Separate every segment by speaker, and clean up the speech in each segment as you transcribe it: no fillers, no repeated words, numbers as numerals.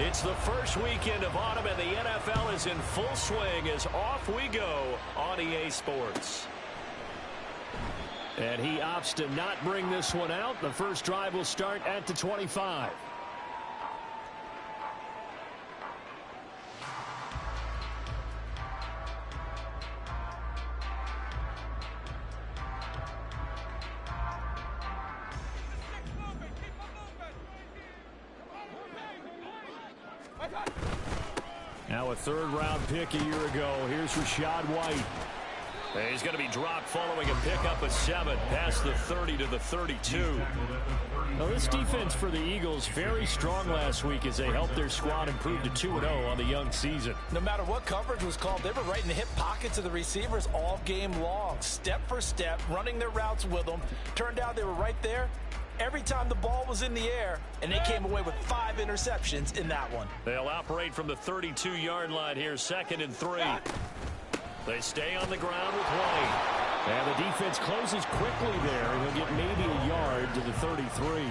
Speaker 1: It's the first weekend of autumn, and the NFL is in full swing as off we go on EA Sports. And he opts to not bring this one out. The first drive will start at the 25. Now a third-round pick a year ago. Here's Rachaad White. He's going to be dropped following a pickup of 7 past the 30 to the 32. Now this defense for the Eagles very strong last week as they helped their squad improve to 2-0 on the young season.
Speaker 2: No matter what coverage was called, they were right in the hip pockets of the receivers all game long, step for step, running their routes with them. Turned out they were right there every time the ball was in the air, and they came away with 5 interceptions in that one.
Speaker 1: They'll operate from the 32-yard line here, 2nd and 3. They stay on the ground with White. And the defense closes quickly there. He'll get maybe a yard to the 33.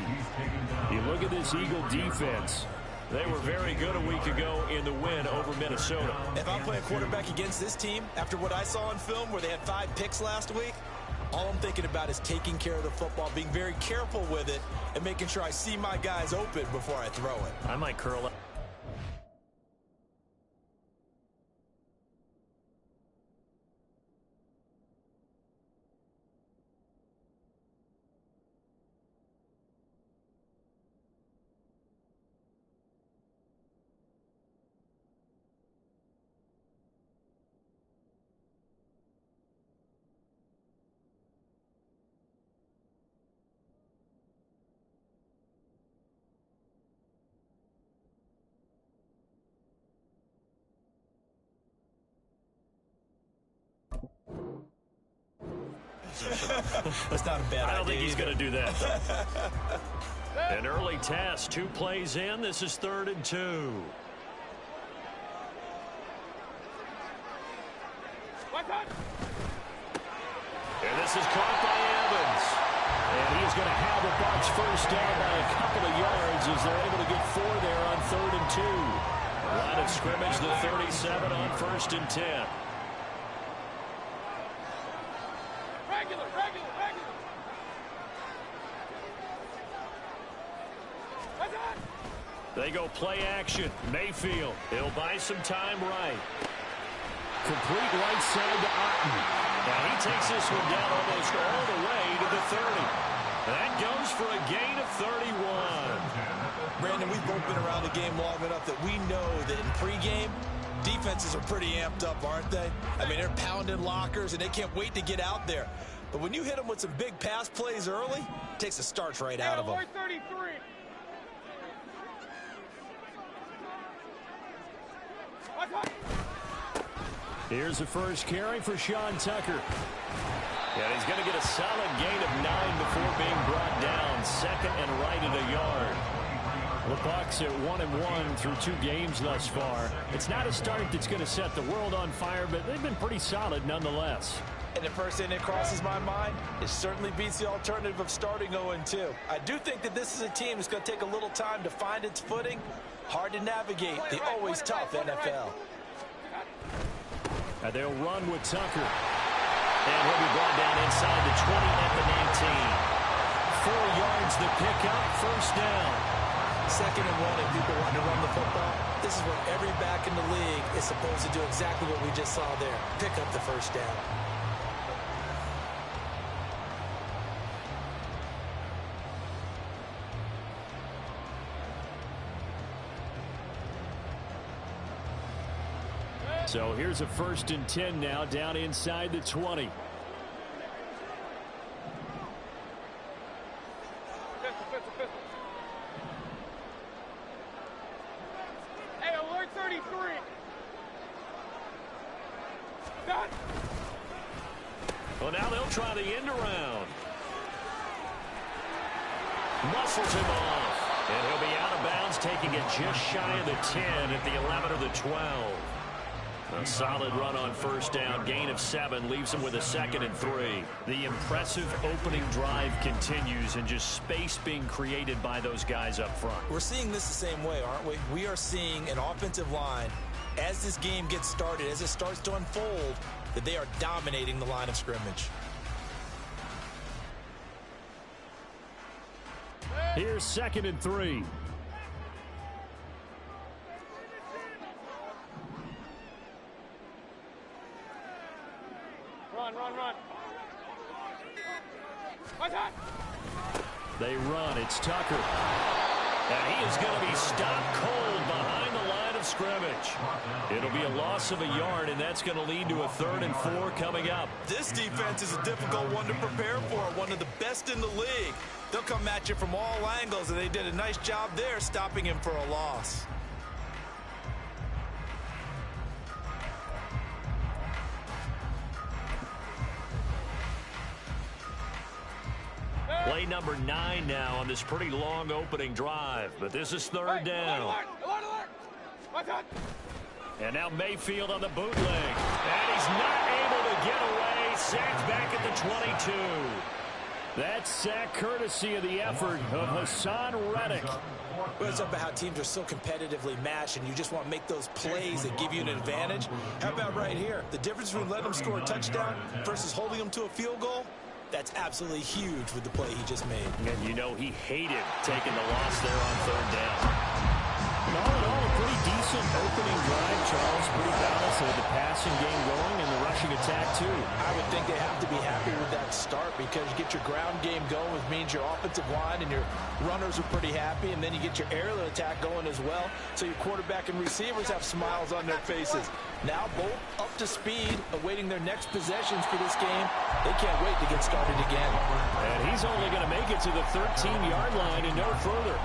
Speaker 1: You look at this Eagle defense. They were very good a week ago in the win over Minnesota.
Speaker 2: If I'm playing quarterback against this team, after what I saw on film where they had 5 picks last week, all I'm thinking about is taking care of the football, being very careful with it, and making sure I see my guys open before I throw it.
Speaker 1: I might curl up.
Speaker 2: That's not a bad idea.
Speaker 1: I don't think he's going to do that, though. An early test, 2 plays in. This is 3rd and 2. And this is caught by Evans. And he's going to have a Bucs first down by a couple of yards as they're able to get 4 there on 3rd and 2. Line of scrimmage, the 37 on 1st and 10. They go play action. Mayfield. He'll buy some time right. Complete right side to Otten. And he takes this one down almost all the way to the 30. That goes for a gain of 31.
Speaker 2: Brandon, we've both been around the game long enough that we know that in pregame, defenses are pretty amped up, aren't they? I mean, they're pounding lockers, and they can't wait to get out there. But when you hit them with some big pass plays early, it takes the starch right out of them.
Speaker 3: 33.
Speaker 1: Here's the first carry for Sean Tucker. And he's going to get a solid gain of 9 before being brought down. 2nd and right at a yard. The Bucs at 1-1 through 2 games thus far. It's not a start that's going to set the world on fire, but they've been pretty solid nonetheless.
Speaker 2: And the first thing that crosses my mind, it certainly beats the alternative of starting 0-2. I do think that this is a team that's going to take a little time to find its footing. Hard to navigate the always tough NFL.
Speaker 1: And they'll run with Tucker. And he'll be brought down inside the 20 at the 19. 4 yards the pickup, first down.
Speaker 2: 2nd and 1, if people want to run the football, this is what every back in the league is supposed to do, exactly what we just saw there. Pick up the first down.
Speaker 1: So here's a 1st and 10 now, down inside the 20.
Speaker 3: Hey, alert 33. Done.
Speaker 1: Well, now they'll try the end around. Muscles him off. And he'll be out of bounds, taking it just shy of the 10 at the 11 or the 12. A solid run on first down. Gain of 7 leaves him with a 2nd and 3. The impressive opening drive continues, and just space being created by those guys up front.
Speaker 2: We're seeing this the same way, aren't we? We are seeing an offensive line, as this game gets started, as it starts to unfold, that they are dominating the line of scrimmage.
Speaker 1: Here's 2nd and 3.
Speaker 3: Run.
Speaker 1: They run. It's Tucker. And he is going to be stopped cold behind the line of scrimmage. It'll be a loss of a yard, and that's going to lead to a 3rd and 4 coming up.
Speaker 2: This defense is a difficult one to prepare for, one of the best in the league. They'll come at you from all angles, and they did a nice job there stopping him for a loss.
Speaker 1: Play number 9 now on this pretty long opening drive, but this is 3rd down.
Speaker 3: Alert.
Speaker 1: And now Mayfield on the bootleg, and he's not able to get away. Sacked back at the 22. That sack courtesy of the effort of Hassan Reddick.
Speaker 2: Well, it's about how teams are so competitively matched, and you just want to make those plays that give you an advantage. How about right here? The difference between letting them score a touchdown versus holding them to a field goal? That's absolutely huge with the play he just made.
Speaker 1: And you know he hated taking the loss there on 3rd down. All in all, a pretty decent opening drive, Charles. Pretty balanced with the passing game going and the rushing attack, too.
Speaker 2: I would think they have to be happy with that start because you get your ground game going, which means your offensive line and your runners are pretty happy, and then you get your aerial attack going as well, so your quarterback and receivers have smiles on their faces. Now both up to speed, awaiting their next possessions for this game. They can't wait to get started again.
Speaker 1: And he's only going to make it to the 13-yard line and no further.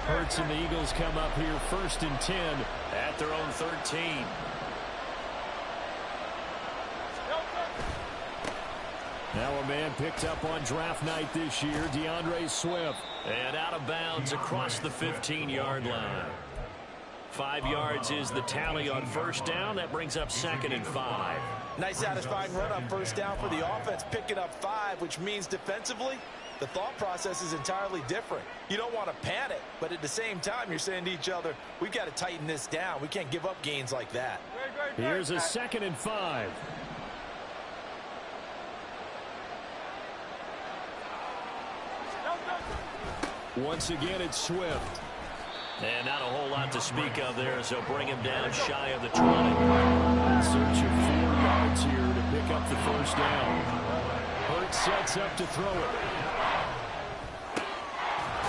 Speaker 1: Hurts and the Eagles come up here 1st and 10 at their own 13. Now a man picked up on draft night this year, DeAndre Swift. And out of bounds across the 15-yard line. 5 yards is the tally on first down. That brings up 2nd and 5.
Speaker 2: Nice satisfying run on first down for the offense, picking up 5, which means defensively, the thought process is entirely different. You don't want to panic, but at the same time, you're saying to each other, we've got to tighten this down. We can't give up gains like that.
Speaker 1: Here's a 2nd and 5. Once again, it's Swift. And not a whole lot to speak of there, so bring him down shy of the 20. Search of 4 yards here to pick up the first down. Hurts sets up to throw it.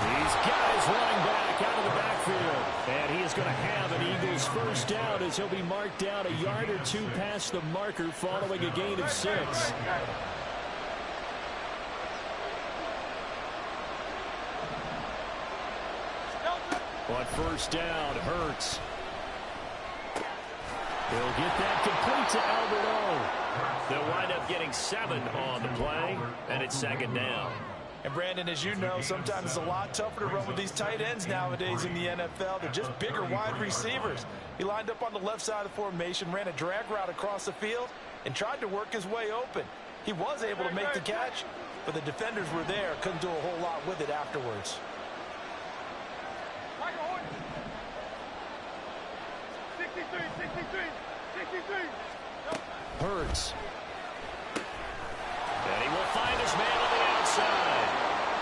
Speaker 1: These guys running back out of the backfield. And he is going to have an Eagles first down as he'll be marked down a yard or 2 past the marker following a gain of 6. On first down, Hurts. He'll get that complete to Albert O. They'll wind up getting 7 on the play, and it's 2nd down.
Speaker 2: And Brandon, as you know, sometimes it's a lot tougher to run with these tight ends nowadays in the NFL. They're just bigger wide receivers. He lined up on the left side of the formation, ran a drag route across the field, and tried to work his way open. He was able to make the catch, but the defenders were there, couldn't do a whole lot with it afterwards.
Speaker 3: 63.
Speaker 1: Hurts. And he will find his man on the outside.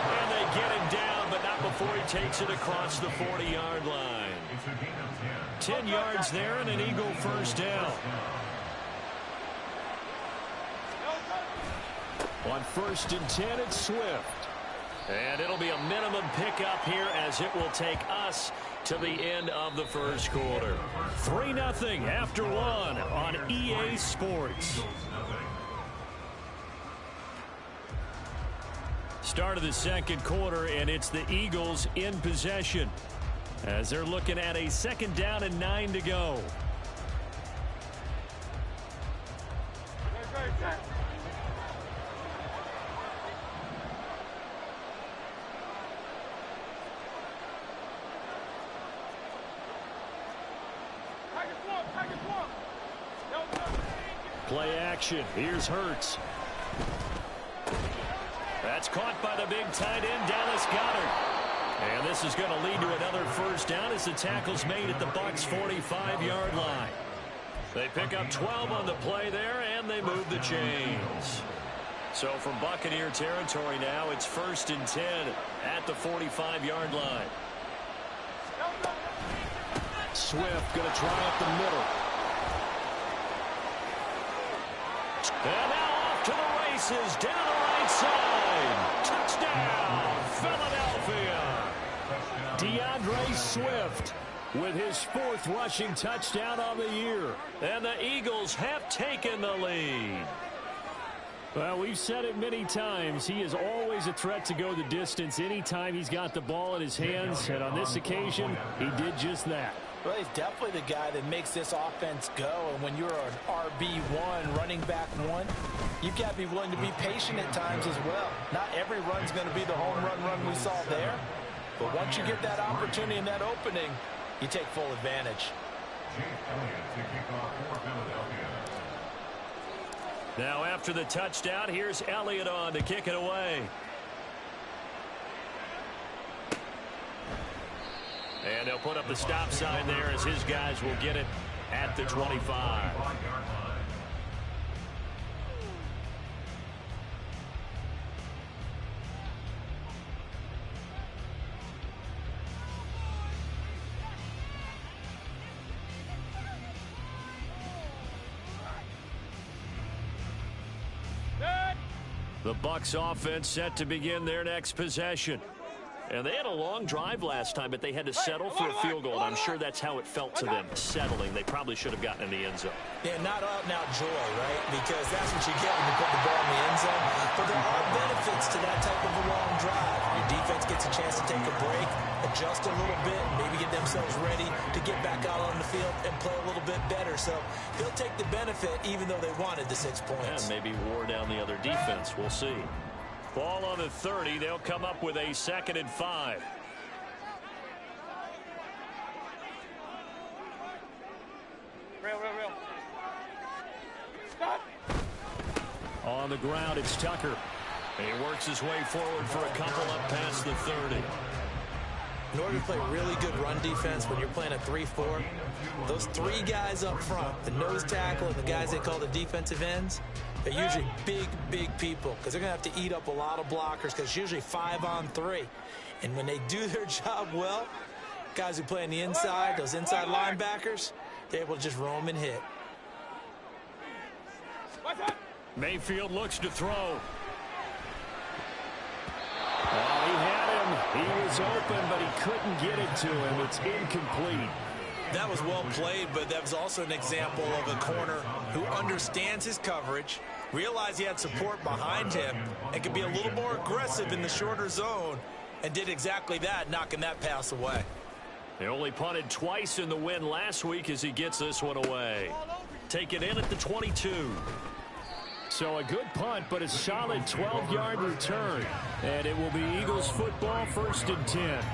Speaker 1: And they get him down, but not before he takes it across the 40-yard line. 10 yards there and an Eagle first down. On 1st and 10, it's Swift. And it'll be a minimum pickup here as it will take us to the end of the first quarter. 3-0 after 1 on EA Sports. Start of the second quarter, and it's the Eagles in possession as they're looking at a 2nd down and 9 to go. Play action. Here's Hurts. That's caught by the big tight end, Dallas Goedert. And this is going to lead to another first down as the tackle's made at the Bucs' 45-yard line. They pick up 12 on the play there, and they move the chains. So from Buccaneer territory now, it's 1st and 10 at the 45-yard line. Swift going to try up the middle. And now off to the races, down the right side. Touchdown, Philadelphia. DeAndre Swift with his 4th rushing touchdown on the year. And the Eagles have taken the lead. Well, we've said it many times. He is always a threat to go the distance anytime he's got the ball in his hands. And on this occasion, he did just that.
Speaker 4: Well, he's definitely the guy that makes this offense go. And when you're an RB1, running back 1, you've got to be willing to be patient at times as well. Not every run's going to be the home run we saw there. But once you get that opportunity and that opening, you take full advantage.
Speaker 1: Now after the touchdown, here's Elliott on to kick it away. And they'll put up the stop sign there as his guys will get it at the 25. The Bucs offense set to begin their next possession. And they had a long drive last time, but they had to settle for a field goal. And I'm sure that's how it felt to them, settling. They probably should have gotten in the end zone.
Speaker 4: Yeah, not out and out joy, right? Because that's what you get when you put the ball in the end zone. But there are benefits to that type of a long drive. Your defense gets a chance to take a break, adjust a little bit, and maybe get themselves ready to get back out on the field and play a little bit better. So they'll take the benefit even though they wanted the 6 points.
Speaker 1: And maybe wore down the other defense. We'll see. Ball on the 30. They'll come up with a 2nd and 5.
Speaker 3: Real. Stop.
Speaker 1: On the ground, it's Tucker. He works his way forward for a couple up past the 30.
Speaker 4: In order to play really good run defense when you're playing a 3-4, those 3 guys up front, the nose tackle and the guys they call the defensive ends, they're usually big people because they're going to have to eat up a lot of blockers because it's usually 5 on 3. And when they do their job well, guys who play on the inside, those inside linebackers, they're able to just roam and hit.
Speaker 1: Mayfield looks to throw. Oh, he had him. He was open, but he couldn't get it to him. It's incomplete.
Speaker 2: That was well played, but that was also an example of a corner who understands his coverage, realized he had support behind him, and could be a little more aggressive in the shorter zone, and did exactly that, knocking that pass away.
Speaker 1: They only punted twice in the win last week as he gets this one away. Take it in at the 22. So a good punt, but a solid 12-yard return. And it will be Eagles football, 1st and 10.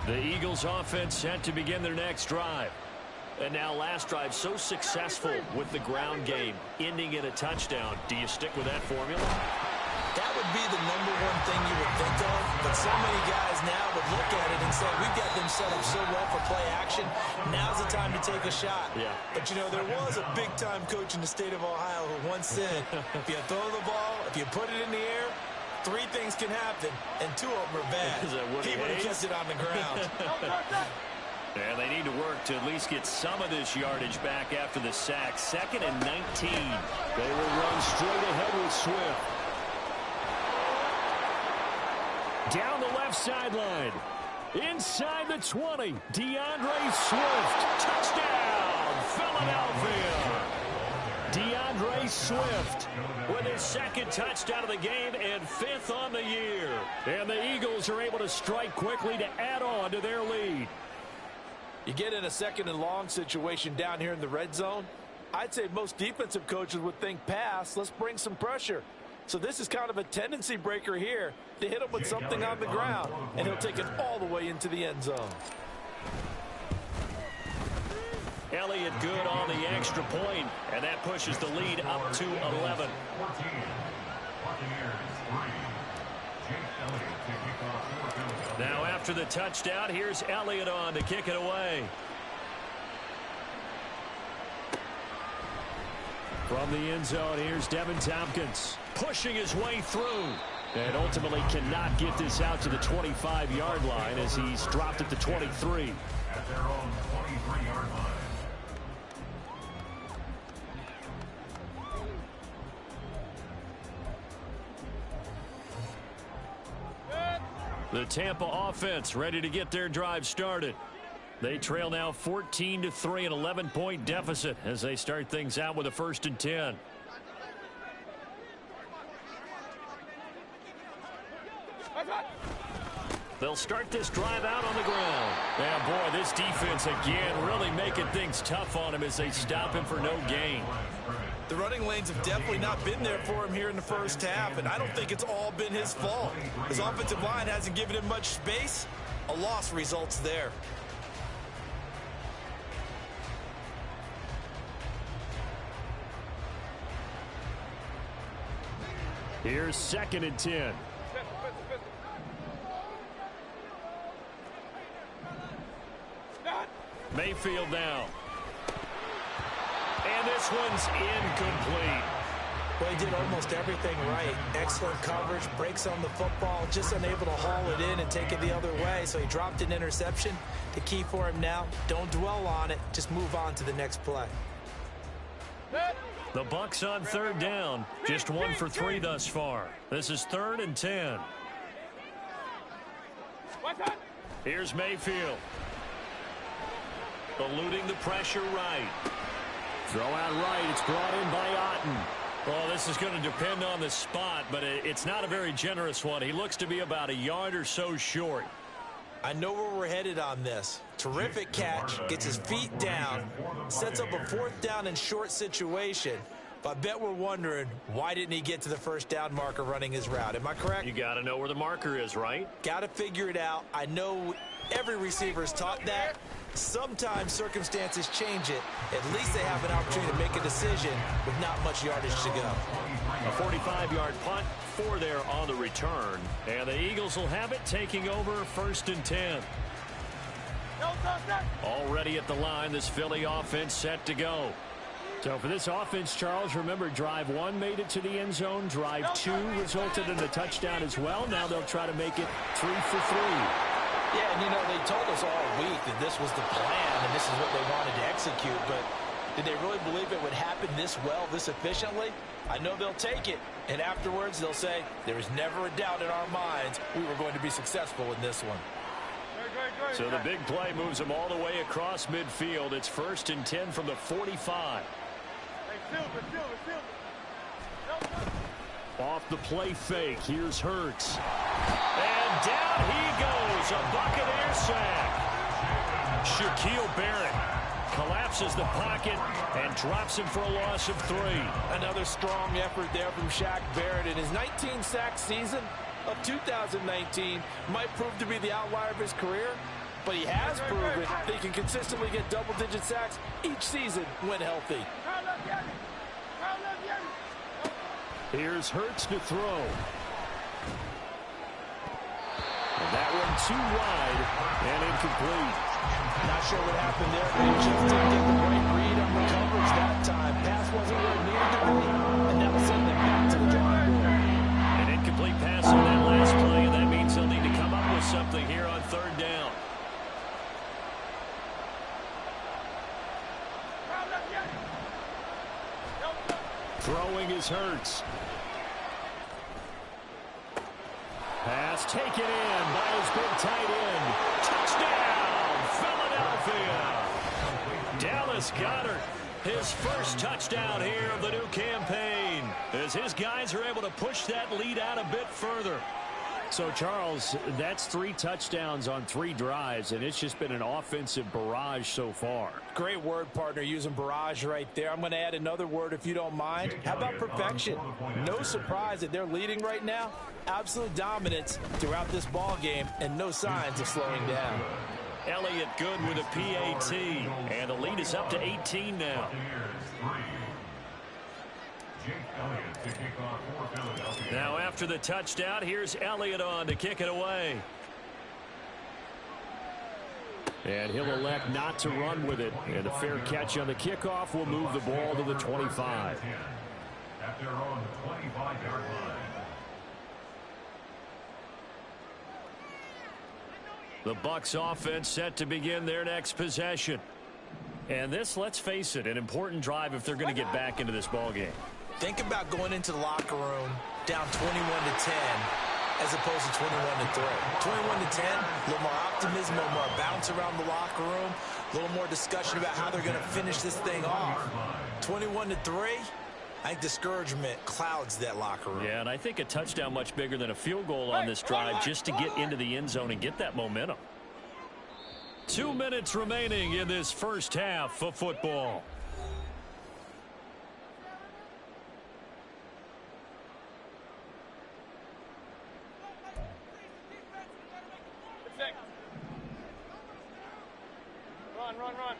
Speaker 1: The Eagles offense set to begin their next drive. And now last drive so successful with the ground game, ending in a touchdown. Do you stick with that formula?
Speaker 4: That would be the #1 thing you would think of, but so many guys now would look at it and say, we've got them set up so well for play action, now's the time to take a shot.
Speaker 1: Yeah.
Speaker 4: But, you know, there was a big-time coach in the state of Ohio who once said, if you throw the ball, if you put it in the air, 3 things can happen, and 2 of them are bad. He would have kept it on the ground.
Speaker 1: And they need to work to at least get some of this yardage back after the sack. 2nd and 19. They will run straight ahead with Swift. Down the left sideline. Inside the 20. DeAndre Swift. Touchdown, Philadelphia. DeAndre Swift with his 2nd touchdown of the game and 5th on the year. And the Eagles are able to strike quickly to add on to their lead.
Speaker 4: You get in a 2nd and long situation down here in the red zone, I'd say most defensive coaches would think pass, let's bring some pressure. So this is kind of a tendency breaker here to hit him with something on the ground, and he'll take it all the way into the end zone.
Speaker 1: Elliott good on the extra point, and that pushes the lead up to 11. Now after the touchdown, here's Elliott on to kick it away. From the end zone, here's Devin Tompkins pushing his way through. And ultimately cannot get this out to the 25-yard line as he's dropped at the 23.
Speaker 5: At their own 23-yard line.
Speaker 1: The Tampa offense ready to get their drive started. They trail now 14-3, an 11-point deficit as they start things out with a 1st and 10. They'll start this drive out on the ground. Yeah, boy, this defense again really making things tough on him as they stop him for no gain.
Speaker 2: The running lanes have definitely not been there for him here in the first half, and I don't think it's all been his fault. His offensive line hasn't given him much space. A loss results there.
Speaker 1: Here's 2nd and 10. Mayfield now. And this one's incomplete.
Speaker 4: Well, he did almost everything right. Excellent coverage, breaks on the football, just unable to haul it in and take it the other way. So he dropped an interception. The key for him now, don't dwell on it. Just move on to the next play.
Speaker 1: The Bucs on 3rd down. Just 1 for 3 thus far. This is 3rd and 10. Here's Mayfield. Eluding the pressure right. Throw out right. It's brought in by Otten. Well, this is going to depend on the spot, but it's not a very generous one. He looks to be about a yard or so short.
Speaker 4: I know where we're headed on this. Terrific catch, gets his feet down, sets up a 4th down and short situation. But I bet we're wondering, why didn't he get to the 1st down marker running his route? Am I correct?
Speaker 1: You got to know where the marker is, right?
Speaker 4: Got to figure it out. I know every receiver is taught that. Sometimes circumstances change it. At least they have an opportunity to make a decision with not much yardage to go.
Speaker 1: A 45-yard punt, 4 there on the return. And the Eagles will have it, taking over 1st and 10. Already at the line, this Philly offense set to go. So for this offense, Charles, remember, drive 1 made it to the end zone. Drive 2 resulted in a touchdown as well. Now they'll try to make it 3 for 3.
Speaker 4: Yeah, and, you know, they told us all week that this was the plan and this is what they wanted to execute, but did they really believe it would happen this well, this efficiently? I know they'll take it, and afterwards they'll say, there was never a doubt in our minds we were going to be successful in this one.
Speaker 1: So the big play moves them all the way across midfield. It's 1st and 10 from the 45. Off the play fake, here's Hurts. And down he goes, a Buccaneer sack. Shaquille Barrett collapses the pocket and drops him for a loss of 3.
Speaker 4: Another strong effort there from Shaq Barrett in his 19-sack season of 2019. Might prove to be the outlier of his career, but he has proven that he can consistently get double-digit sacks each season when healthy.
Speaker 1: Here's Hurts to throw. And that one too wide and incomplete.
Speaker 4: Not sure what happened there, but he just didn't get the right read on the coverage that time. Pass wasn't where it needed to be, and that will send them back to the drawing board.
Speaker 1: An incomplete pass on that last play, and that means they'll need to come up with something here on 3rd down. Throwing is Hurts. Pass taken in by his big tight end. Touchdown, Philadelphia. Dallas Goedert, his first touchdown here of the new campaign, as his guys are able to push that lead out a bit further. So, Charles, that's 3 touchdowns on 3 drives, and it's just been an offensive barrage so far.
Speaker 4: Great word, partner, using barrage right there. I'm going to add another word if you don't mind. How about perfection? No surprise that they're leading right now. Absolute dominance throughout this ball game and no signs of slowing down.
Speaker 1: Elliott good with a PAT. And the lead is up to 18 now. Now after the touchdown, here's Elliott on to kick it away. And he'll elect not to run with it. And a fair catch on the kickoff will move the ball to the 25.
Speaker 5: At their own 25-yard line.
Speaker 1: The Bucs offense set to begin their next possession. And this, let's face it, an important drive if they're going to get back into this ballgame.
Speaker 2: Think about going into the locker room down 21-10 as opposed to 21-3. 21-10, a little more optimism, a little more bounce around the locker room, a little more discussion about how they're going to finish this thing off. 21-3, I think discouragement clouds that locker room.
Speaker 1: Yeah, and I think a touchdown much bigger than a field goal on this drive just to get into the end zone and get that momentum. 2 minutes remaining in this first half of football.
Speaker 3: Run.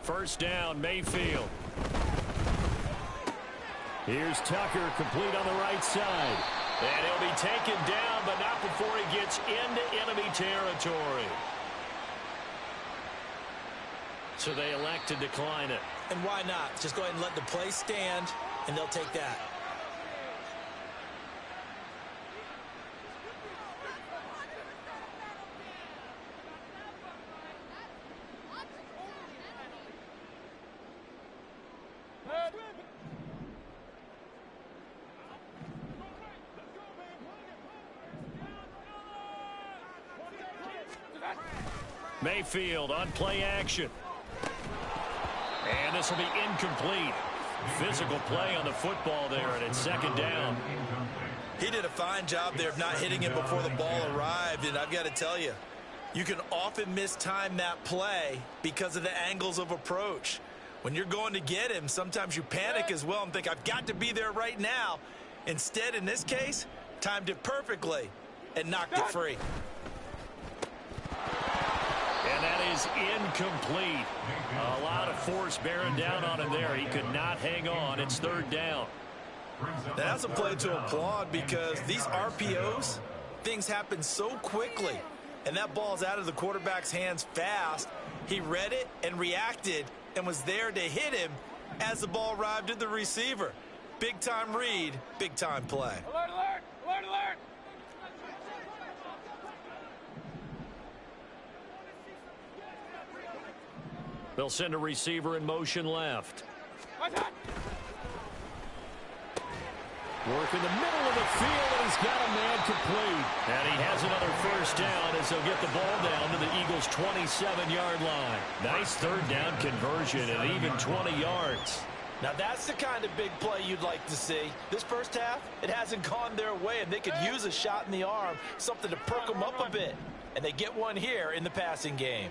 Speaker 1: First down, Mayfield. Here's Tucker, complete on the right side. And he'll be taken down, but not before he gets into enemy territory. So they elect to decline it.
Speaker 2: And why not? Just go ahead and let the play stand, and they'll take that.
Speaker 1: Mayfield on play action. And this will be incomplete. Physical play on the football there, and it's second down.
Speaker 2: He did a fine job there of not hitting it before the ball arrived, and I've got to tell you, you can often mistime that play because of the angles of approach. When you're going to get him, sometimes you panic as well and think, I've got to be there right now. Instead, in this case, timed it perfectly and knocked it free.
Speaker 1: And that is incomplete. A lot of force bearing down on him there. He could not hang on. It's third down.
Speaker 2: That's a play to applaud because these RPOs, things happen so quickly. And that ball's out of the quarterback's hands fast. He read it and reacted and was there to hit him as the ball arrived at the receiver. Big-time read, big-time play.
Speaker 3: Alert, alert, alert, alert.
Speaker 1: They'll send a receiver in motion left. Work in the middle of the field, and he's got a man complete. And he has another first down as they'll get the ball down to the Eagles' 27-yard line. Nice third down conversion and even 20 yards.
Speaker 2: Now that's the kind of big play you'd like to see. This first half, it hasn't gone their way, and they could use a shot in the arm, something to perk them up a bit. And they get one here in the passing game.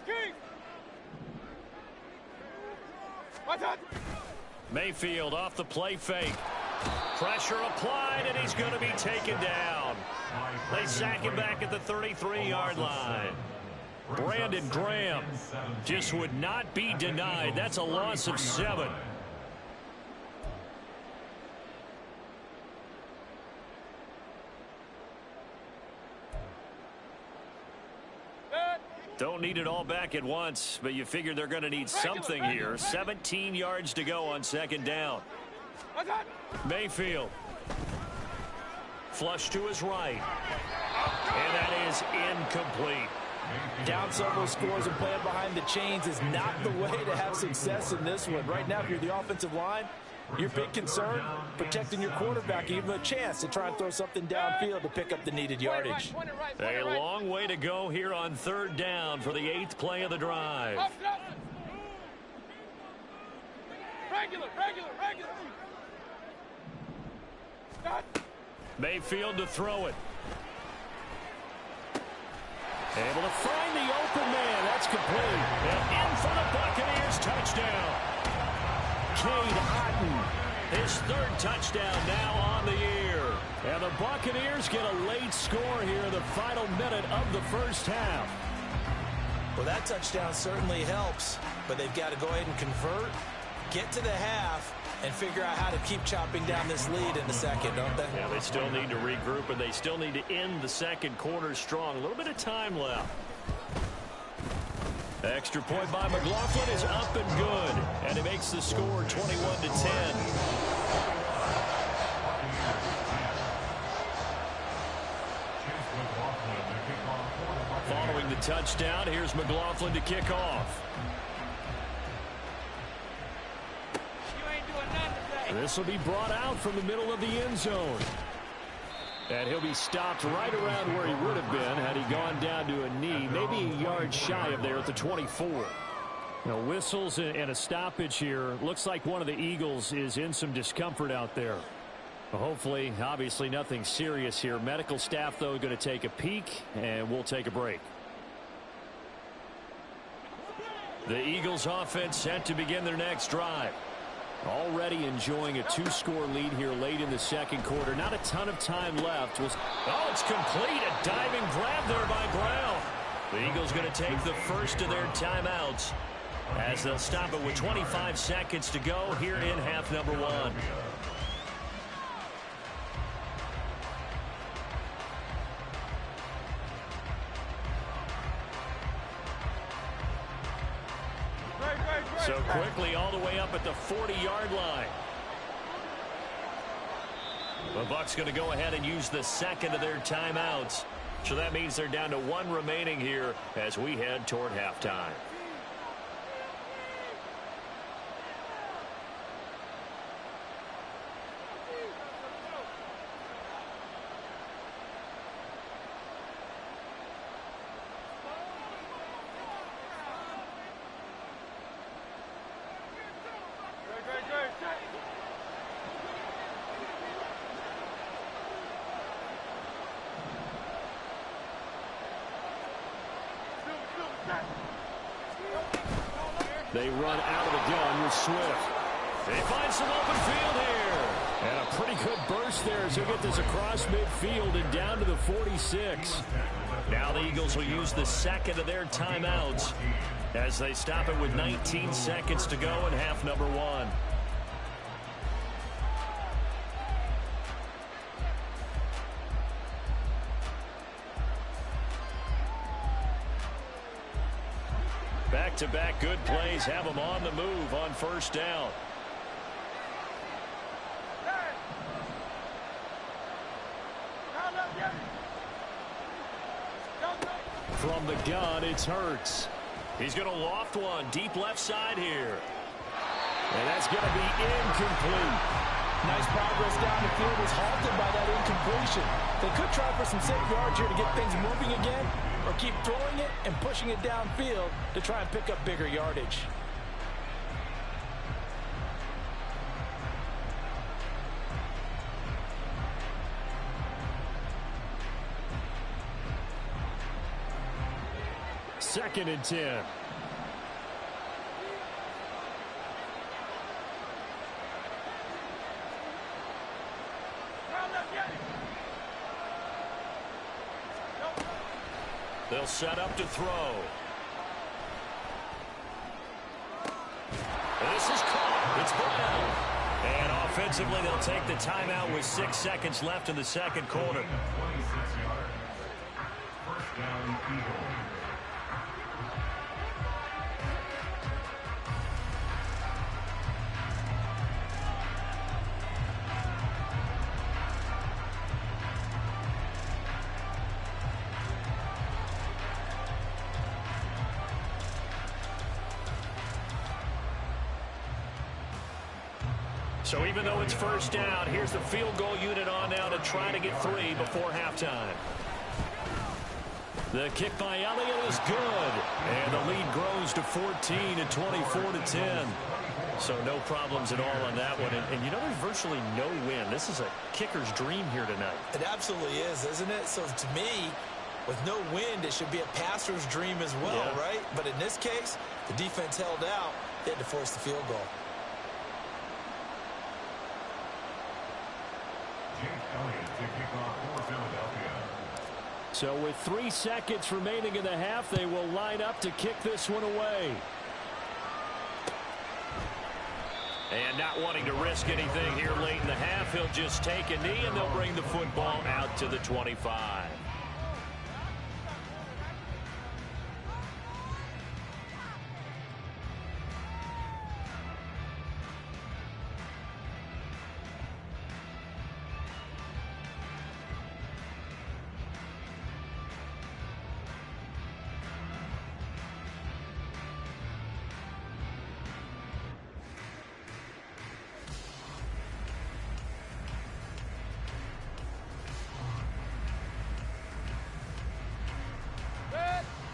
Speaker 3: Kings. Watch out.
Speaker 1: Mayfield off the play fake. Pressure applied, and he's going to be taken down. They sack him back at the 33-yard line. Brandon Graham just would not be denied. That's a loss of 7. Don't need it all back at once, but you figure they're going to need something here. 17 yards to go on second down. Mayfield. Flush to his right. And that is incomplete.
Speaker 2: Down several scores and playing behind the chains is not the way to have success in this one. Right now, if you're the offensive line, your big concern, protecting your quarterback, give him a chance to try and throw something downfield to pick up the needed yardage.
Speaker 1: A long way to go here on third down for the 8th play of the drive.
Speaker 3: Regular.
Speaker 1: Mayfield to throw it. Able to find the open man. That's complete. And in for the Buccaneers touchdown. Cade Otton, his third touchdown now on the year. And the Buccaneers get a late score here in the final minute of the first half.
Speaker 4: Well, that touchdown certainly helps, but they've got to go ahead and convert, get to the half, and figure out how to keep chopping down this lead in the second, don't they?
Speaker 1: Yeah, they still need to regroup, and they still need to end the second quarter strong. A little bit of time left. Extra point by McLaughlin is up and good, and it makes the score 21-10. Following the touchdown, here's McLaughlin to kick off. This will be brought out from the middle of the end zone. And he'll be stopped right around where he would have been had he gone down to a knee, maybe a yard shy of there at the 24. Now, whistles and a stoppage here. Looks like one of the Eagles is in some discomfort out there. Hopefully, obviously nothing serious here. Medical staff, though, going to take a peek, and we'll take a break. The Eagles offense set to begin their next drive. Already enjoying a two-score lead here late in the second quarter. Not a ton of time left. Oh, it's complete. A diving grab there by Brown. The Eagles going to take the first of their timeouts as they'll stop it with 25 seconds to go here in half number one. So quickly all the way up at the 40-yard line. The Bucs going to go ahead and use the second of their timeouts. So that means they're down to one remaining here as we head toward halftime. They run out of the gun with Swift. They find some open field here. And a pretty good burst there as he'll get this across midfield and down to the 46. Now the Eagles will use the second of their timeouts as they stop it with 19 seconds to go in half number one. Back-to-back good plays have them on the move on first down. From the gun, it's Hurts. He's going to loft one deep left side here. And that's going to be incomplete.
Speaker 4: Nice progress down the field was halted by that incompletion. They could try for some safe yards here to get things moving again, or keep throwing it and pushing it downfield to try and pick up bigger yardage.
Speaker 1: Second and 10. They'll set up to throw. This is caught. It's Brown. And offensively, they'll take the timeout with 6 seconds left in the second quarter.
Speaker 5: 26 yards. First down, Eagles.
Speaker 1: So even though it's first down, here's the field goal unit on now to try to get 3 before halftime. The kick by Elliott is good. And the lead grows to 14 and 24-10. So no problems at all on that one. And you know, there's virtually no win. This is a kicker's dream here tonight.
Speaker 4: It absolutely is, isn't it? So to me,
Speaker 2: With no wind, it should be a passer's dream as well, right? But in this case, the defense held out. They had to force the field goal.
Speaker 1: So with 3 seconds remaining in the half, they will line up to kick this one away. And not wanting to risk anything here late in the half, he'll just take a knee and they'll bring the football out to the 25.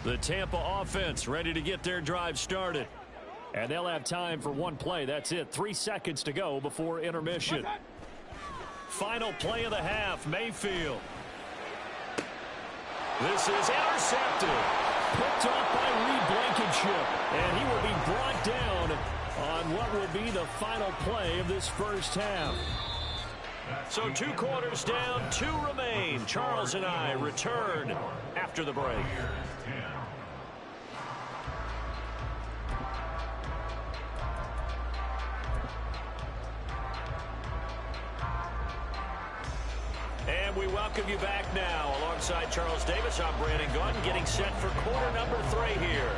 Speaker 1: The Tampa offense ready to get their drive started. And they'll have time for one play. That's it. 3 seconds to go before intermission. Final play of the half, Mayfield. This is intercepted. Picked off by Reed Blankenship. And he will be brought down on what will be the final play of this first half. So 2 quarters down, 2 remain. Charles and I return after the break. And we welcome you back now. Alongside Charles Davis, I'm Brandon Gaudin, getting set for quarter number 3 here.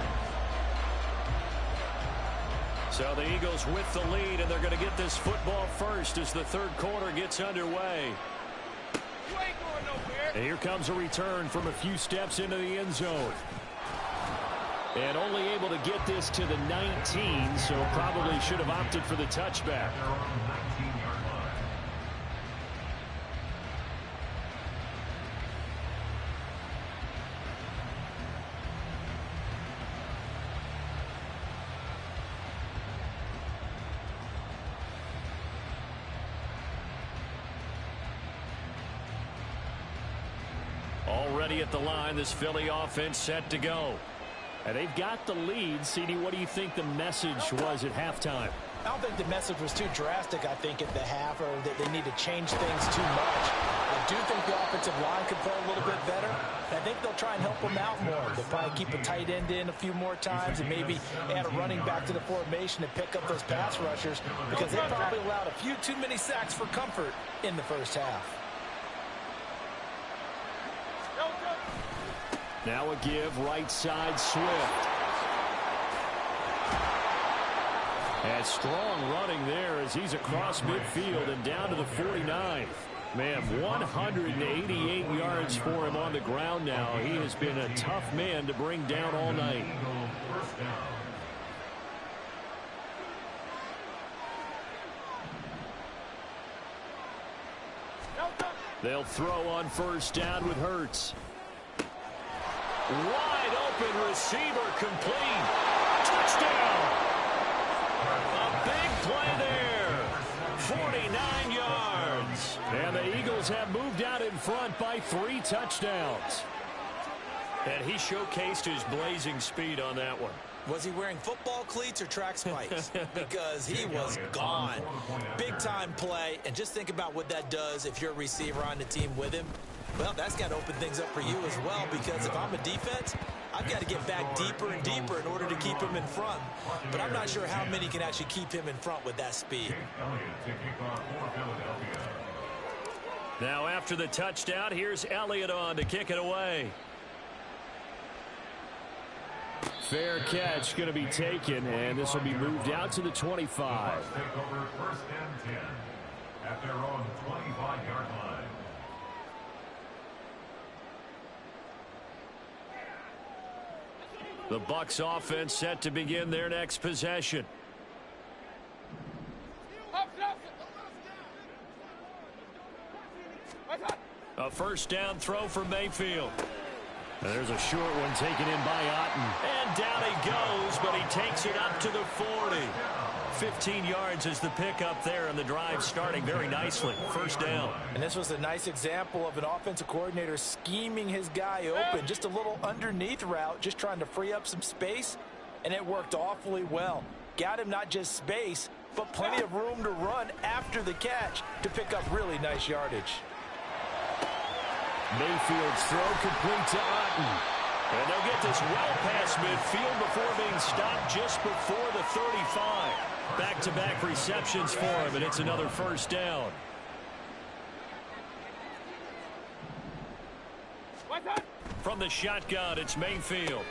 Speaker 1: So the Eagles with the lead, and they're going to get this football first as the third quarter gets underway.
Speaker 3: You ain't going nowhere.
Speaker 1: And here comes a return from a few steps into the end zone. And only able to get this to the 19, so probably should have opted for the touchback. Already at the line, this Philly offense set to go. And they've got the lead. CD, what do you think the message was at halftime?
Speaker 4: I don't think the message was too drastic, I think, at the half, or that they need to change things too much. I do think the offensive line could play a little bit better. I think they'll try and help them out more. They'll probably keep a tight end in a few more times and maybe add a running back to the formation to pick up those pass rushers, because they probably allowed a few too many sacks for comfort in the first half.
Speaker 1: Now a give, right side, Swift. And strong running there as he's across midfield and down to the 49. Man, 188 yards for him on the ground now. He has been a tough man to bring down all night. They'll throw on first down with Hurts. Wide open receiver, complete. Touchdown. A big play there. 49 yards. And the Eagles have moved out in front by 3 touchdowns. And he showcased his blazing speed on that one.
Speaker 2: Was he wearing football cleats or track spikes? Because he was gone. Big-time play, and just think about what that does if you're a receiver on the team with him. Well, that's got to open things up for you as well, because if I'm a defense, I've got to get back deeper and deeper in order to keep him in front. But I'm not sure how many can actually keep him in front with that speed.
Speaker 1: Now after the touchdown, here's Elliott on to kick it away. Fair catch going to be taken, and this will be moved out to the 25.
Speaker 5: Take over first and 10 at their own 25-yard line.
Speaker 1: The Bucs offense set to begin their next possession. A first down throw for Mayfield. And there's a short one taken in by Otten. And down he goes, but he takes it up to the 40. 15 yards is the pickup there, and the drive starting very nicely. First down.
Speaker 4: And this was a nice example of an offensive coordinator scheming his guy open. Just a little underneath route, just trying to free up some space, and it worked awfully well. Got him not just space, but plenty of room to run after the catch to pick up really nice yardage.
Speaker 1: Mayfield's throw complete to Otten. And they'll get this well past midfield before being stopped just before the 35. Back-to-back receptions for him, and it's another first down. From the shotgun, it's Mayfield.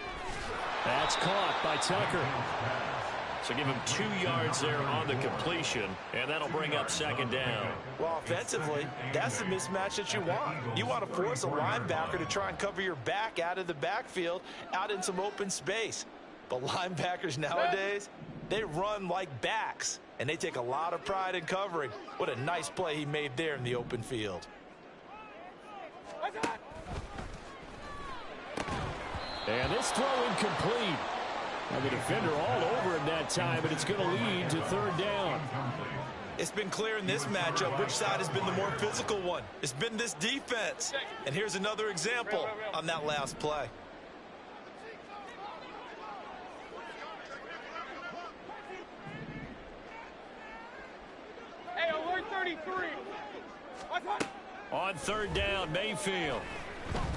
Speaker 1: That's caught by Tucker. So give him 2 yards there on the completion, and that'll bring up second down.
Speaker 4: Well, offensively, that's the mismatch that you want. You want to force a linebacker to try and cover your back out of the backfield, out in some open space. But linebackers nowadays, they run like backs, and they take a lot of pride in covering. What a nice play he made there in the open field.
Speaker 1: And this throw incomplete. And the defender all over him that time, but it's going to lead to third down.
Speaker 2: It's been clear in this matchup which side has been the more physical one. It's been this defense. And here's another example on that last play.
Speaker 3: Hey, alert 33.
Speaker 1: On third down, Mayfield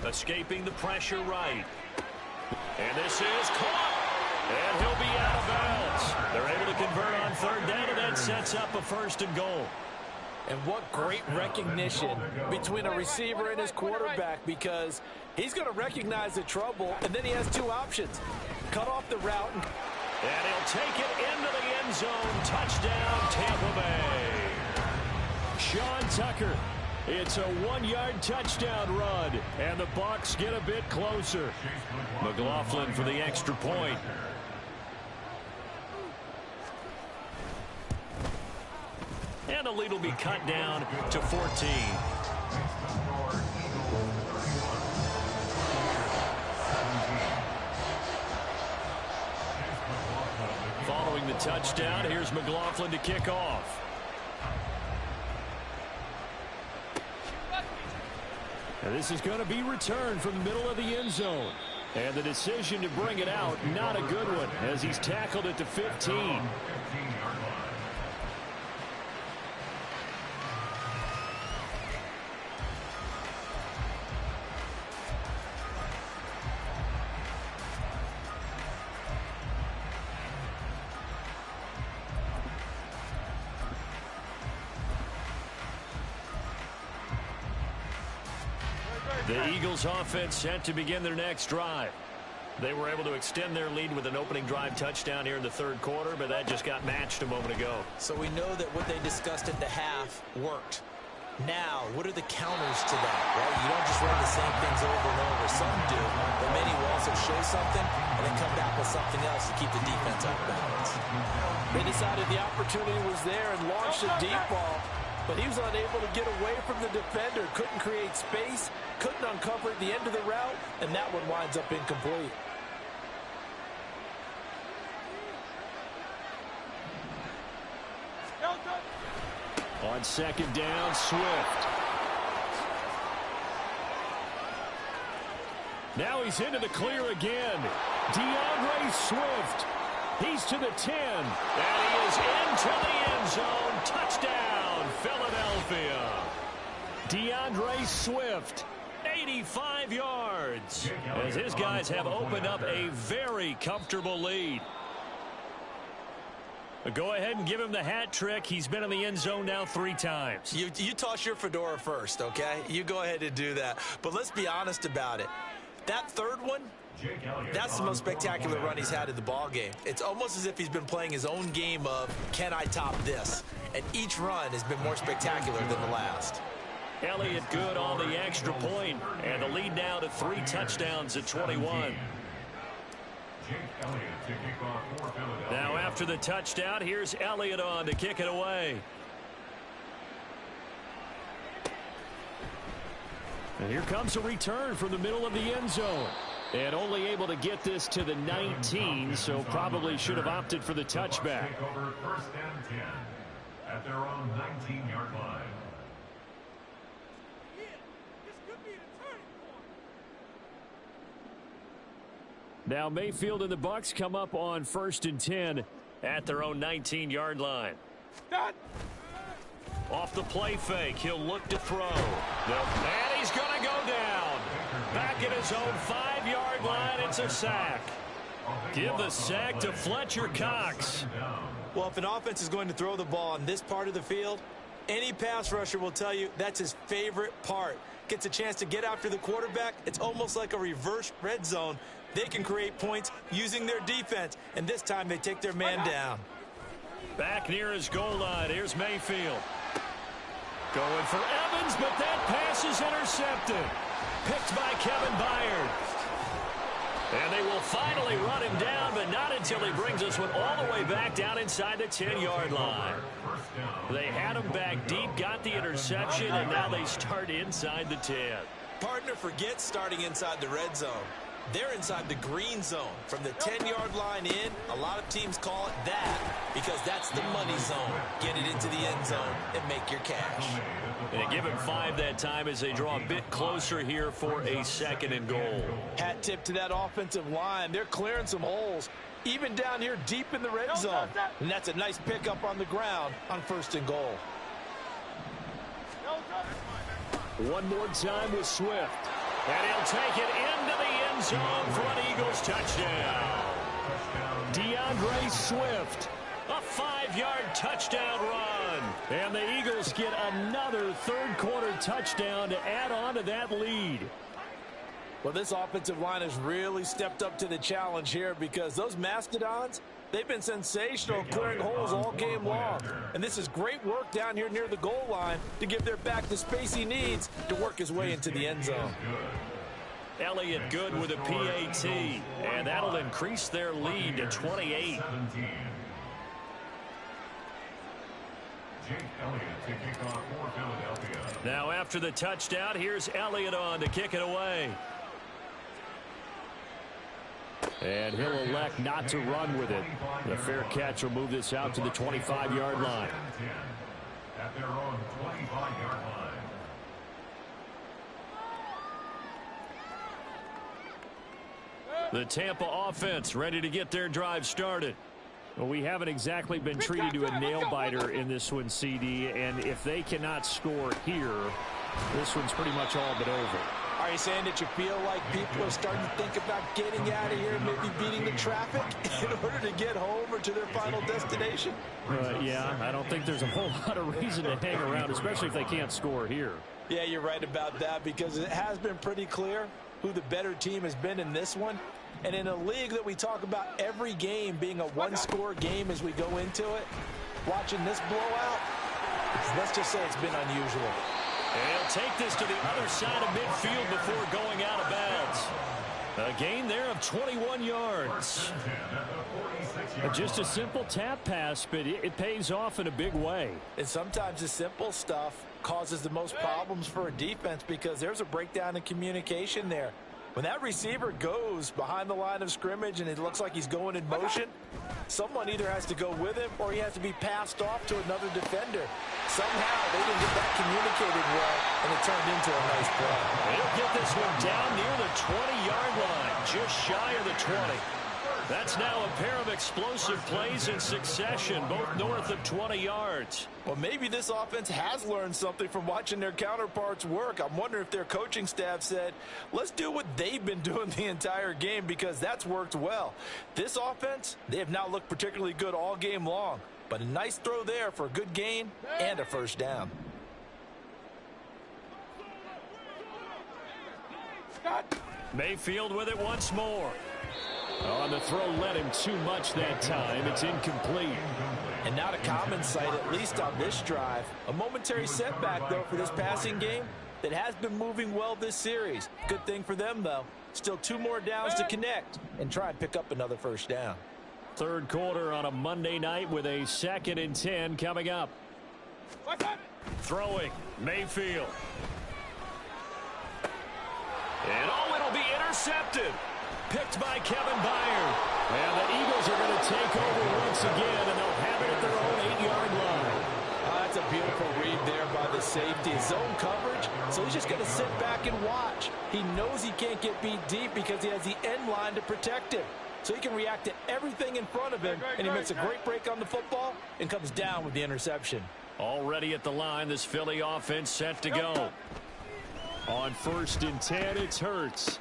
Speaker 1: escaping the pressure right. And this is caught. And he'll be out of bounds. They're able to convert on third down, and that sets up a first and goal.
Speaker 4: And what great recognition between a receiver and his quarterback, because he's going to recognize the trouble, and then he has 2 options. Cut off the route.
Speaker 1: And he'll take it into the end zone. Touchdown, Tampa Bay. Sean Tucker. It's a 1-yard touchdown run, and the Bucs get a bit closer. McLaughlin for the extra point. And the lead will be cut down to 14. Following the touchdown, here's McLaughlin to kick off. And this is going to be returned from the middle of the end zone. And the decision to bring it out, not a good one, as he's tackled at the 15. The Eagles offense set to begin their next drive. They were able to extend their lead with an opening drive touchdown here in the third quarter, but that just got matched a moment ago.
Speaker 4: So we know that what they discussed at the half worked. Now, what are the counters to that, right? You don't just run the same things over and over. Some do, but many will also show something and then come back with something else to keep the defense off balance. They decided the opportunity was there and launched a deep ball, but he was unable to get away from the defender, couldn't create space, couldn't uncover at the end of the route, and that one winds up incomplete.
Speaker 1: On second down, Swift. Now he's into the clear again. DeAndre Swift. He's to the 10. And he is into the end zone. Touchdown, Philadelphia. DeAndre Swift, 85 yards. As his guys have opened up a very comfortable lead. But go ahead and give him the hat trick. He's been in the end zone now 3 times.
Speaker 2: You toss your fedora first, okay? You go ahead and do that. But let's be honest about it. That third one, that's the most spectacular run he's had in the ball game. It's almost as if he's been playing his own game of, can I top this? And each run has been more spectacular than the last.
Speaker 1: Elliott good on the extra point, and the lead now to 3 touchdowns at 21. Now after the touchdown, here's Elliott on to kick it away. And here comes a return from the middle of the end zone. And only able to get this to the 19, so probably should have opted for the touchback.
Speaker 5: Take over 1st and 10 at their own 19-yard line.
Speaker 1: Now Mayfield and the Bucks come up on 1st and 10 at their own 19-yard line. Off the play fake, he'll look to throw. And he's going to go down. Back at his own 5-yard line, it's a sack. Give the sack to Fletcher Cox.
Speaker 4: Well, if an offense is going to throw the ball on this part of the field, any pass rusher will tell you that's his favorite part. Gets a chance to get after the quarterback. It's almost like a reverse red zone. They can create points using their defense, and this time they take their man down.
Speaker 1: Back near his goal line, here's Mayfield. Going for Evans, but that pass is intercepted. Picked by Kevin Byard. And they will finally run him down, but not until he brings this one all the way back down inside the 10-yard line. They had him back deep, got the interception, and now they start inside the 10.
Speaker 2: Partner forgets starting inside the red zone. They're inside the green zone. From the 10-yard line in, a lot of teams call it that because that's the money zone. Get it into the end zone and make your cash.
Speaker 1: They give him 5 that time as they draw a bit closer here for a 2nd and goal.
Speaker 6: Hat tip to that offensive line. They're clearing some holes, even down here deep in the red zone. And that's a nice pickup on the ground on 1st and goal.
Speaker 1: One more time with Swift. And he'll take it into the end zone for an Eagles touchdown. DeAndre Swift, a 5-yard touchdown run. And the Eagles get another 3rd-quarter touchdown to add on to that lead.
Speaker 6: Well, this offensive line has really stepped up to the challenge here because those Mastodons, they've been sensational clearing holes all game long. And this is great work down here near the goal line to give their back the space he needs to work his way into the end zone.
Speaker 1: Elliott good with a PAT, and that'll increase their lead to 28. Now after the touchdown, here's Elliott on to kick it away. And he'll elect not to run with it. The fair catch will move this out to the 25-yard line.
Speaker 5: At their own 25-yard line.
Speaker 1: The Tampa offense ready to get their drive started. Well, we haven't exactly been treated to a nail-biter in this one, CD, and if they cannot score here, this one's pretty much all but over.
Speaker 6: Are you saying that you feel like people are starting to think about getting out of here, maybe beating the traffic in order to get home or to their final destination?
Speaker 1: Yeah, I don't think there's a whole lot of reason to hang around, especially if they can't score here.
Speaker 6: Yeah, you're right about that because it has been pretty clear who the better team has been in this one. And in a league that we talk about every game being a one-score game as we go into it, watching this blowout, let's just say it's been unusual.
Speaker 1: And he'll take this to the other side of midfield before going out of bounds. A gain there of 21 yards. Just a simple tap pass, but it pays off in a big way.
Speaker 6: And sometimes the simple stuff causes the most problems for a defense because there's a breakdown in communication there. When that receiver goes behind the line of scrimmage and it looks like he's going in motion, someone either has to go with him or he has to be passed off to another defender. Somehow they didn't get that communicated well, and it turned into a nice play.
Speaker 1: He'll get this one down near the 20-yard line, just shy of the 20. That's now a pair of explosive plays in succession, both north of 20 yards.
Speaker 6: Well, maybe this offense has learned something from watching their counterparts work. I'm wondering if their coaching staff said, let's do what they've been doing the entire game because that's worked well. This offense, they have not looked particularly good all game long, but a nice throw there for a good gain and a 1st down.
Speaker 1: Mayfield with it once more. Oh, and the throw led him too much that time. It's incomplete.
Speaker 6: And not a common sight, at least on this drive. A momentary setback, though, for this passing game that has been moving well this series. Good thing for them, though. Still 2 more downs to connect and try and pick up another 1st down.
Speaker 1: 3rd quarter on a Monday night with a 2nd and 10 coming up. Throwing, Mayfield. And it'll be intercepted. picked by Kevin Byard. And the Eagles are going to take over once again, and they'll have it at their own 8-yard line.
Speaker 6: That's a beautiful read there by the safety. Zone coverage, so he's just going to sit back and watch. He knows he can't get beat deep because he has the end line to protect him. So he can react to everything in front of him, and he makes a great break on the football and comes down with the interception.
Speaker 1: Already at the line, this Philly offense set to go. On 1st and 10, it's Hurts.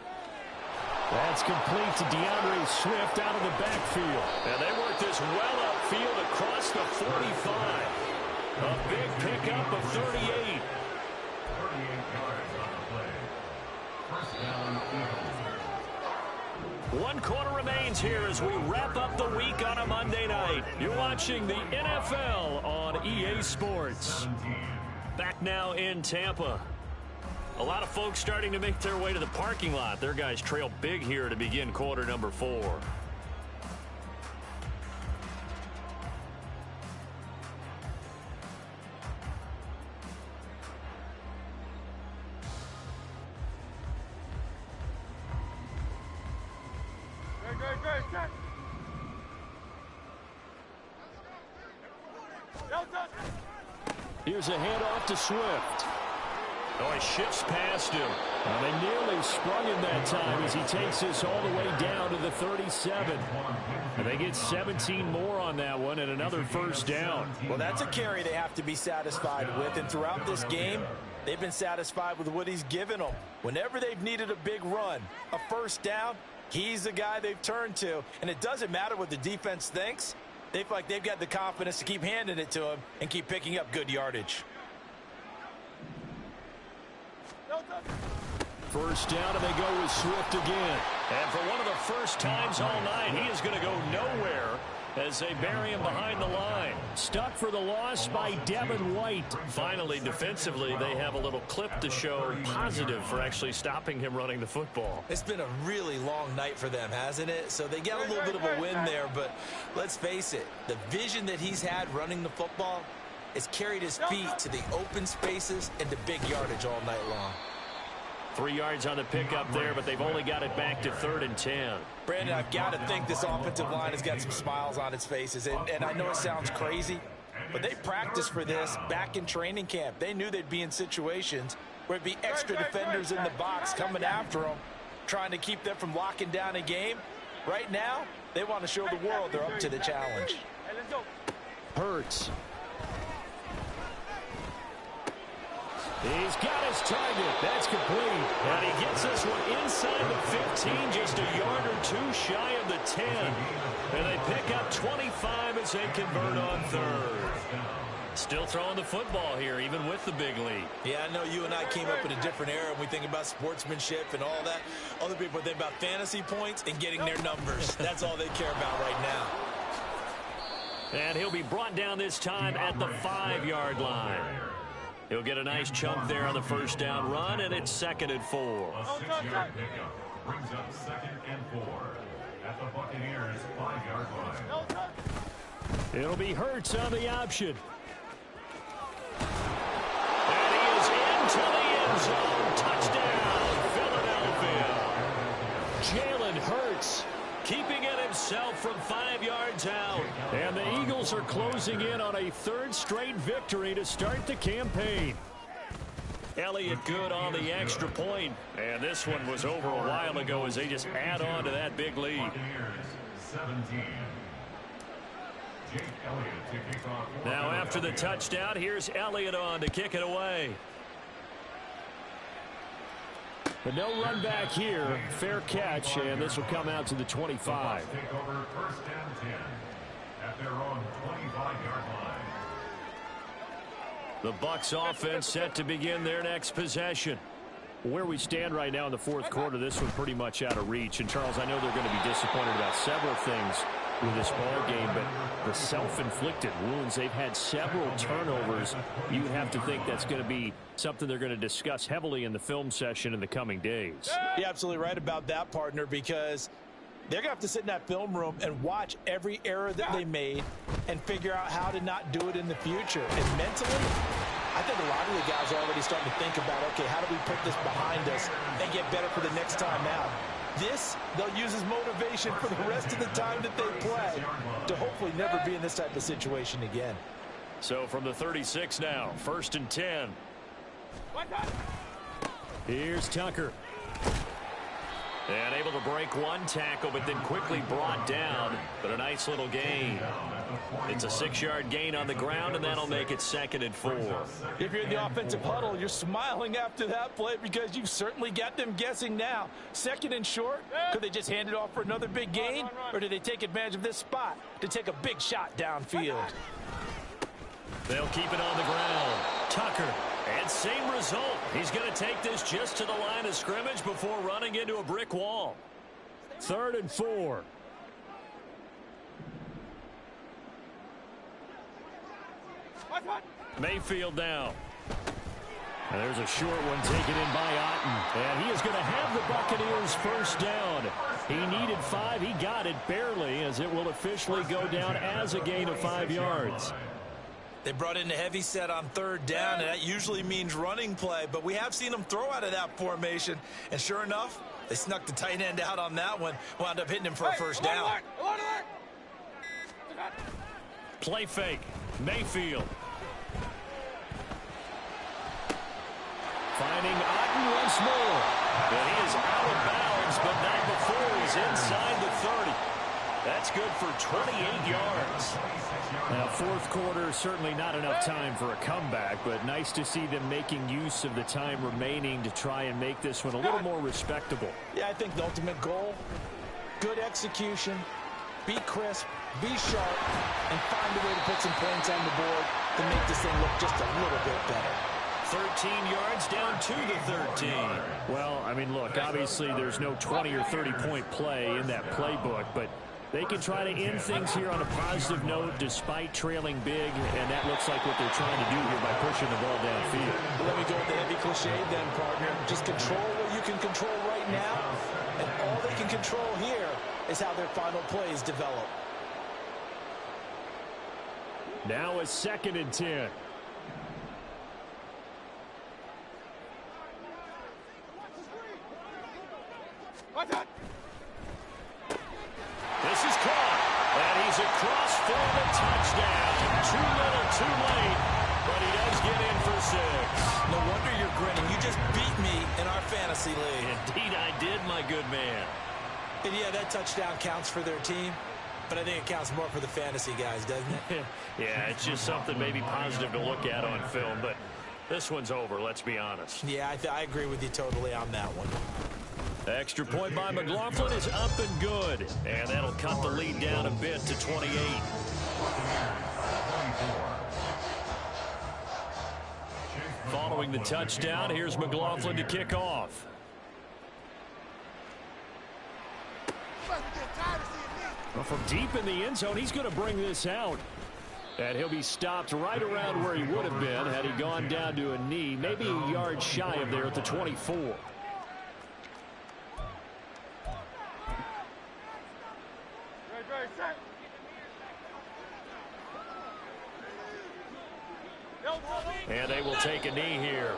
Speaker 1: That's complete to DeAndre Swift out of the backfield. And they work this well upfield across the 45. A big pickup of 38.
Speaker 5: 38 yards on the play. First down, Eagles.
Speaker 1: 1 quarter remains here as we wrap up the week on a Monday night. You're watching the NFL on EA Sports. Back now in Tampa. A lot of folks starting to make their way to the parking lot. Their guys trail big here to begin quarter number 4. Here's a handoff to Swift. Oh, he shifts past him. Well, they nearly sprung him that time as he takes this all the way down to the 37. And they get 17 more on that one and another first down.
Speaker 6: Well, that's a carry they have to be satisfied with. And throughout this game, they've been satisfied with what he's given them. Whenever they've needed a big run, a first down, he's the guy they've turned to. And it doesn't matter what the defense thinks. They feel like they've got the confidence to keep handing it to him and keep picking up good yardage.
Speaker 1: First down, and they go with Swift again. And for one of the first times all night, he is going to go nowhere as they bury him behind the line. Stuck for the loss by Devin White. Finally, defensively, they have a little clip to show positive for actually stopping him running the football.
Speaker 6: It's been a really long night for them, hasn't it? So they got a little bit of a win there, but let's face it, the vision that he's had running the football has carried his feet to the open spaces and to big yardage all night long.
Speaker 1: 3 yards on the pickup there, but they've only got it back to 3rd and 10.
Speaker 6: Brandon, I've got to think this offensive line has got some smiles on its faces. And I know it sounds crazy, but they practiced for this back in training camp. They knew they'd be in situations where it'd be extra defenders in the box coming after them, trying to keep them from locking down a game. Right now, they want to show the world they're up to the challenge.
Speaker 1: Hurts. He's got his target. That's complete. And he gets this one inside the 15, just a yard or two shy of the 10. And they pick up 25 as they convert on 3rd. Still throwing the football here, even with the big lead.
Speaker 6: Yeah, I know you and I came up in a different era, and we think about sportsmanship and all that. Other people think about fantasy points and getting their numbers. That's all they care about right now.
Speaker 1: And he'll be brought down this time at the 5-yard line. He'll get a nice chunk there on the first down run, and it's 2nd and 4.
Speaker 5: A 6-yard pickup brings up 2nd and 4 at the Buccaneers' 5-yard line.
Speaker 1: It'll be Hurts on the option. And he is into the end zone. Touchdown, Philadelphia. Jalen Hurts keeping it himself from 5 yards out. And the Eagles are closing in on a 3rd straight victory to start the campaign. Elliott good on the extra point. And this one was over a while ago as they just add on to that big lead.
Speaker 5: Buccaneers 17. Jake Elliott to kick off.
Speaker 1: Now after the touchdown, here's Elliott on to kick it away. But no run back here. Fair catch, and this will come out to the 25.
Speaker 5: Take over 1st and 10 at their own 25-yard line.
Speaker 1: The Bucs offense set to begin their next possession. Where we stand right now in the 4th quarter, this one pretty much out of reach. And, Charles, I know they're going to be disappointed about several things with this ball game, but the self-inflicted wounds, they've had several turnovers. You have to think that's going to be something they're going to discuss heavily in the film session in the coming days.
Speaker 6: You're absolutely right about that, partner, because they're going to have to sit in that film room and watch every error that they made and figure out how to not do it in the future. And mentally, I think a lot of the guys are already starting to think about, okay, how do we put this behind us and get better for the next time out? This, they'll use as motivation for the rest of the time that they play to hopefully never be in this type of situation again.
Speaker 1: So from the 36 now, 1st and 10. Here's Tucker. And able to break one tackle, but then quickly brought down. But a nice little gain. It's a 6-yard gain on the ground, and that'll make it 2nd and 4.
Speaker 6: If you're in the offensive huddle, you're smiling after that play because you've certainly got them guessing now. 2nd and short, could they just hand it off for another big gain? Or do they take advantage of this spot to take a big shot downfield?
Speaker 1: They'll keep it on the ground. Tucker. And same result. He's going to take this just to the line of scrimmage before running into a brick wall. 3rd and 4. Mayfield now. And there's a short one taken in by Otten. And he is going to have the Buccaneers first down. He needed 5. He got it barely, as it will officially go down as a gain of 5 yards.
Speaker 6: They brought in a heavy set on 3rd down, and that usually means running play. But we have seen them throw out of that formation. And sure enough, they snuck the tight end out on that one. Wound up hitting him for a first down.
Speaker 1: Play fake. Mayfield. Finding Otten once more. And he is out of bounds, but not before he's inside the 30. That's good for 28 yards. Now, 4th quarter, certainly not enough time for a comeback, but nice to see them making use of the time remaining to try and make this one a little more respectable.
Speaker 6: Yeah, I think the ultimate goal, good execution, be crisp, be sharp, and find a way to put some points on the board to make this thing look just a little bit better.
Speaker 1: 13 yards down to the 13. Well, I mean, look, obviously there's no 20 or 30-point play in that playbook, but they can try to end things here on a positive note despite trailing big, and that looks like what they're trying to do here by pushing the ball downfield.
Speaker 6: Let me go with the heavy cliche then, partner. Just control what you can control right now, and all they can control here is how their final plays develop.
Speaker 1: Now a 2nd and 10. This is caught, and he's across for the touchdown. Too little, too late, but he does get in for 6.
Speaker 6: No wonder you're grinning. You just beat me in our fantasy league.
Speaker 1: Indeed I did, my good man.
Speaker 6: And yeah, that touchdown counts for their team, but I think it counts more for the fantasy guys, doesn't it?
Speaker 1: Yeah, it's just something maybe positive to look at on film, but this one's over, let's be honest.
Speaker 6: Yeah, I agree with you totally on that one.
Speaker 1: Extra point by McLaughlin is up and good, and that'll cut the lead down a bit to 28. Following the touchdown, here's McLaughlin to kick off. Well, from deep in the end zone, he's going to bring this out. And he'll be stopped right around where he would have been had he gone down to a knee, maybe a yard shy of there at the 24. And they will take a knee here.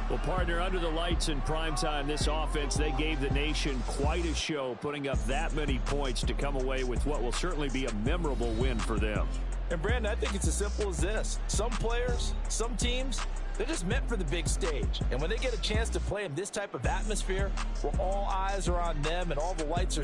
Speaker 1: Well, partner, under the lights in primetime, this offense, they gave the nation quite a show, putting up that many points to come away with what will certainly be a memorable win for them.
Speaker 6: And, Brandon, I think it's as simple as this. Some players, some teams, they're just meant for the big stage. And when they get a chance to play in this type of atmosphere where all eyes are on them and all the lights are